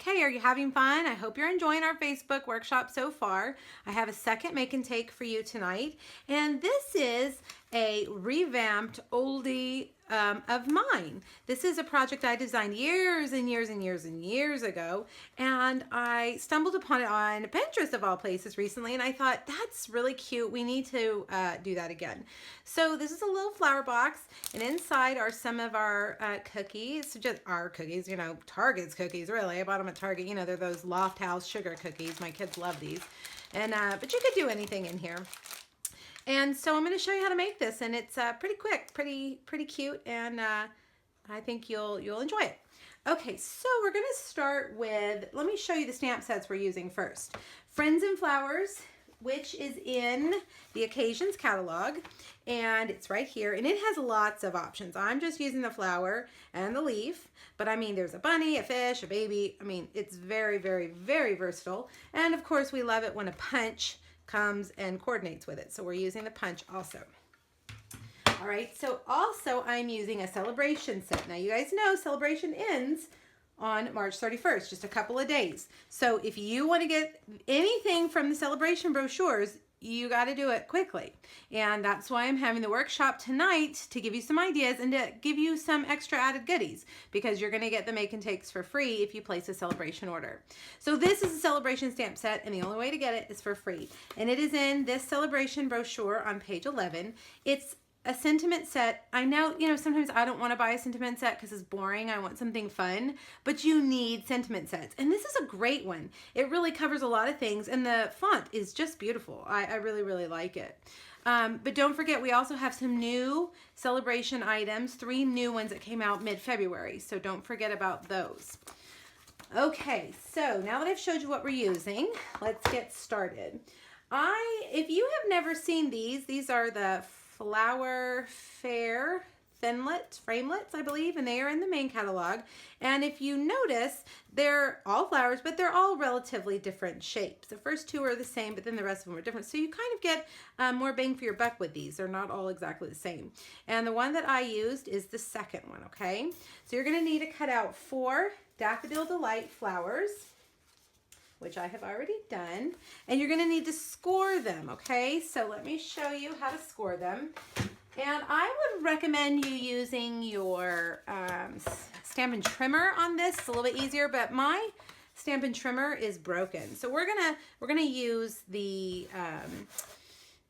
Okay, are you having fun? I hope you're enjoying our Facebook workshop so far. I have a second make and take for you tonight, and this is a revamped oldie of mine. This is a project I designed years and years and years and years ago, and I stumbled upon it on Pinterest of all places recently, and I thought, that's really cute. We need to do that again. So this is a little flower box, and inside are some of our cookies, just our cookies, you know, Target's cookies, really. I bought them at Target. You know, they're those Loft House sugar cookies. My kids love these. And but you could do anything in here. And so I'm going to show you how to make this, and it's pretty quick, pretty cute, and I think you'll enjoy it. Okay, so we're going to start with, let me show you the stamp sets we're using first. Friends and Flowers, which is in the Occasions catalog, and it's right here, and it has lots of options. I'm just using the flower and the leaf, but I mean, there's a bunny, a fish, a baby. I mean, it's very, very, very versatile, and of course, we love it when a punch comes and coordinates with it. So we're using the punch also. All right, so also I'm using a celebration set. Now you guys know celebration ends on March 31st, just a couple of days. So if you want to get anything from the celebration brochures, you got to do it quickly. And that's why I'm having the workshop tonight, to give you some ideas and to give you some extra added goodies, because you're going to get the make and takes for free if you place a celebration order. So this is a celebration stamp set, and the only way to get it is for free. And it is in this celebration brochure on page 11. It's a sentiment set. I know, you know, sometimes I don't want to buy a sentiment set because it's boring. I want something fun, but you need sentiment sets. And this is a great one. It really covers a lot of things, and the font is just beautiful. I really, really like it. But don't forget, we also have some new celebration items, 3 new ones that came out mid-February. So don't forget about those. Okay, so now that I've showed you what we're using, let's get started. If you have never seen these are the Flower Fair framelits, I believe, and they are in the main catalog. And if you notice, they're all flowers, but they're all relatively different shapes. The first 2 are the same, but then the rest of them are different. So you kind of get more bang for your buck with these. They're not all exactly the same. And the one that I used is the second one, okay? So you're going to need to cut out 4 Daffodil Delight flowers, which I have already done, and you're going to need to score them, okay? So let me show you how to score them. And I would recommend you using your Stampin' Trimmer on this. It's a little bit easier, but my Stampin' Trimmer is broken. So we're gonna use the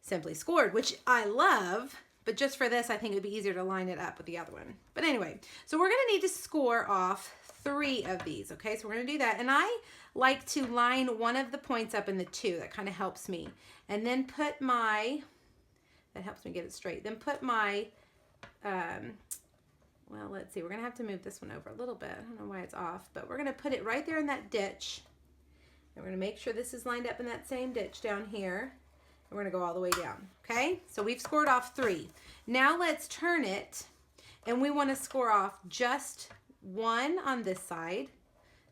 Simply Scored, which I love, but just for this, I think it would be easier to line it up with the other one. But anyway, so we're gonna need to score off 3 of these, okay? So we're gonna do that, and I like to line one of the points up in the 2. That kind of helps me. And then put my, that helps me get it straight. Then put my, well, let's see, we're gonna have to move this one over a little bit. I don't know why it's off, but we're gonna put it right there in that ditch. And we're gonna make sure this is lined up in that same ditch down here. And we're gonna go all the way down, okay? So we've scored off 3. Now let's turn it, and we wanna score off just 1 on this side,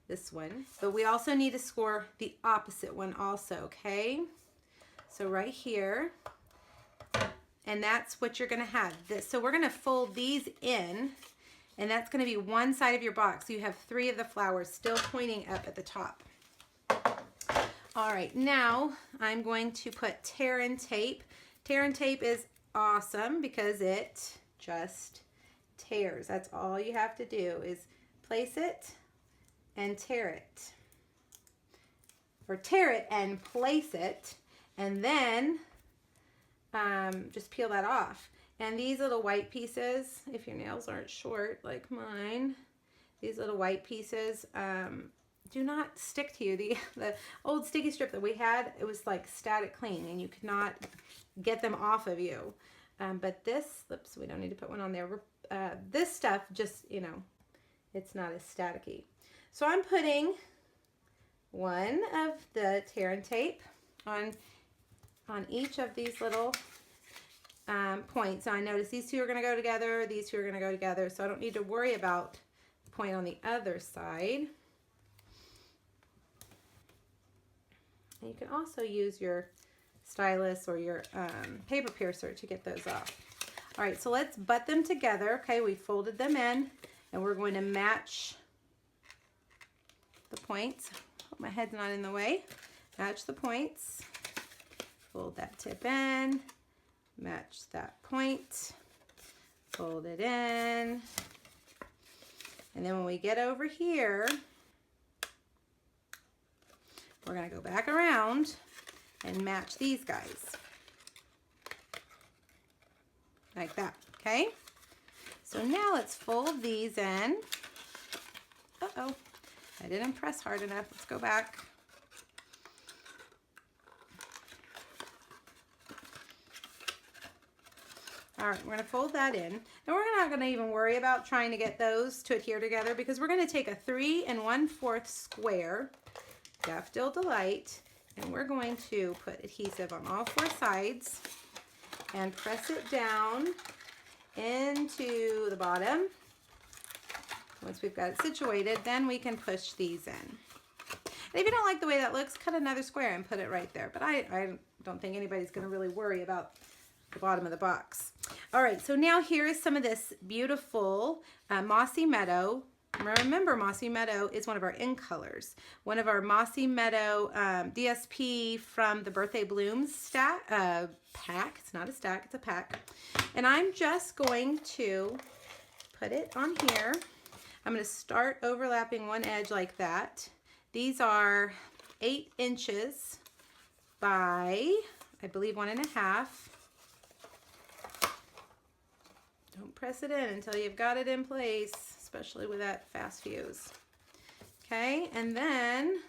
this one, but we also need to score the opposite one also, okay? So right here, and that's what you're gonna have. So we're gonna fold these in, and that's gonna be one side of your box. So you have 3 of the flowers still pointing up at the top. All right, now I'm going to put tear and tape. Tear and tape is awesome because it just tears. That's all you have to do is place it and tear it. Or tear it and place it, and then just peel that off. And these little white pieces, if your nails aren't short like mine, these little white pieces do not stick to you. The old sticky strip that we had, it was like static cling, and you could not get them off of you. But this, oops, we don't need to put one on there. This stuff just, you know, it's not as staticky. So I'm putting 1 of the tear and tape on each of these little points. So I notice these 2 are going to go together, these 2 are going to go together, so I don't need to worry about the point on the other side. And you can also use your stylus or your paper piercer to get those off. All right, so let's butt them together. Okay, we folded them in, and we're going to match the points. Hope my head's not in the way. Match the points. Fold that tip in. Match that point. Fold it in. And then when we get over here, we're going to go back around and match these guys. Like that, okay? So now let's fold these in. Uh-oh, I didn't press hard enough. Let's go back. All right, we're going to fold that in. And we're not going to even worry about trying to get those to adhere together because we're going to take a 3 1/4 square Daffodil Delight, and we're going to put adhesive on all 4 sides and press it down into the bottom. Once we've got it situated, then we can push these in. And if you don't like the way that looks, cut another square and put it right there. But I don't think anybody's going to really worry about the bottom of the box. All right, so now here is some of this beautiful Mossy Meadow. Remember, Mossy Meadow is one of our in colors. One of our Mossy Meadow DSP from the Birthday Blooms pack. It's not a stack, it's a pack. And I'm just going to put it on here. I'm going to start overlapping one edge like that. These are 8 inches by, I believe, 1.5. Don't press it in until you've got it in place, especially with that fast fuse. Okay, and then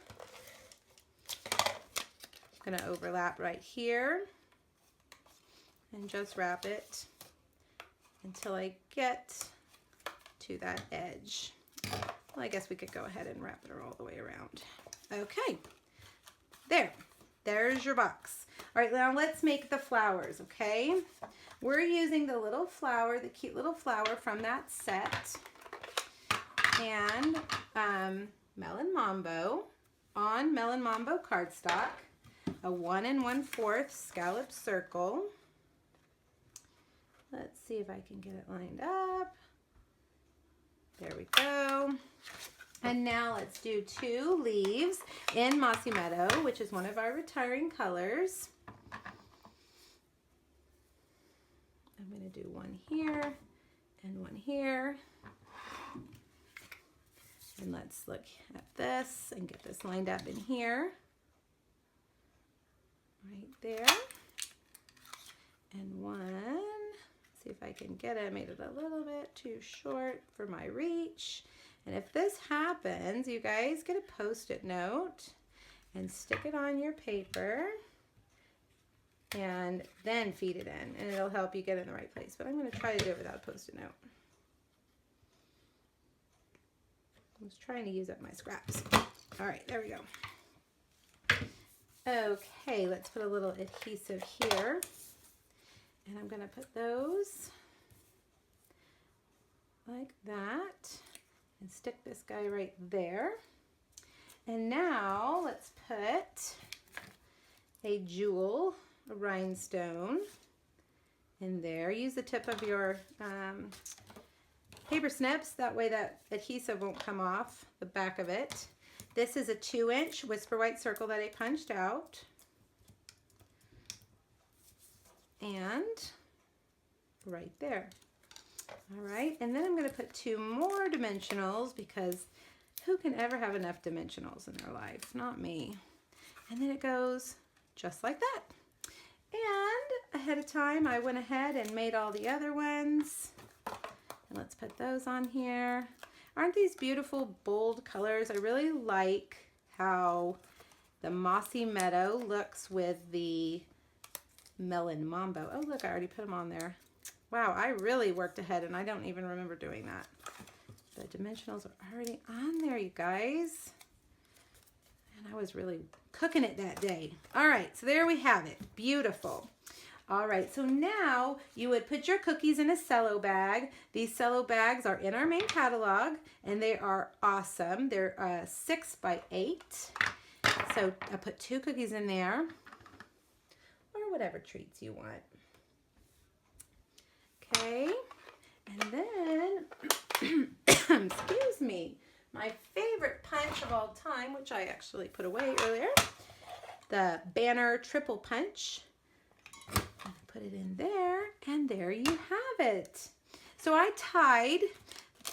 I'm going to overlap right here and just wrap it until I get to that edge. Well, I guess we could go ahead and wrap it all the way around. Okay, there's your box. All right, now let's make the flowers, okay? We're using the little flower, the cute little flower from that set, and Melon Mambo on Melon Mambo cardstock, a 1 1/4 scallop circle. Let's see if I can get it lined up. There we go. And now let's do 2 leaves in Mossy Meadow, which is one of our retiring colors. I'm going to do one here and one here. And let's look at this and get this lined up in here. Right there. And one. See if I can get it. I made it a little bit too short for my reach. And if this happens, you guys get a Post-it note and stick it on your paper and then feed it in, and it'll help you get it in the right place. But I'm going to try to do it without a Post-it note. I was trying to use up my scraps. All right, there we go. Okay, let's put a little adhesive here. And I'm going to put those like that and stick this guy right there. And now let's put a jewel, a rhinestone in there. Use the tip of your paper snips. That way that adhesive won't come off the back of it. This is a 2-inch Whisper White circle that I punched out. And right there. All right, and then I'm going to put 2 more dimensionals because who can ever have enough dimensionals in their life? Not me. And then it goes just like that. And ahead of time, I went ahead and made all the other ones. And let's put those on here. Aren't these beautiful bold colors? I really like how the Mossy Meadow looks with the Melon Mambo. Oh, look, I already put them on there. Wow, I really worked ahead, and I don't even remember doing that. The dimensionals are already on there, you guys. And I was really cooking it that day. All right, so there we have it. Beautiful. All right, so now you would put your cookies in a cello bag. These cello bags are in our main catalog, and they are awesome. They're 6 by 8. So I put 2 cookies in there, or whatever treats you want. Okay, and then, excuse me, my favorite punch of all time, which I actually put away earlier. The Banner Triple Punch. Put it in there, and there you have it. So I tied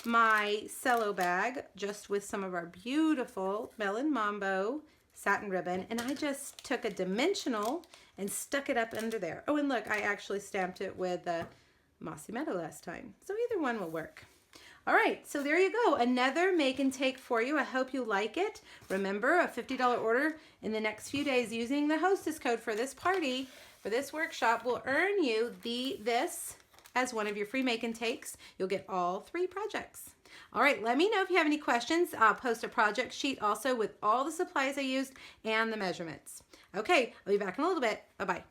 my cello bag just with some of our beautiful Melon Mambo satin ribbon, and I just took a dimensional and stuck it up under there. Oh, and look, I actually stamped it with Mossy Meadow last time, so either one will work. All right, so there you go, another make and take for you. I hope you like it. Remember, a $50 order in the next few days using the hostess code for this party, for this workshop, will earn you this as one of your free make and takes. You'll get all 3 projects. All right, let me know if you have any questions. I'll post a project sheet also with all the supplies I used and the measurements. Okay, I'll be back in a little bit. Bye-bye.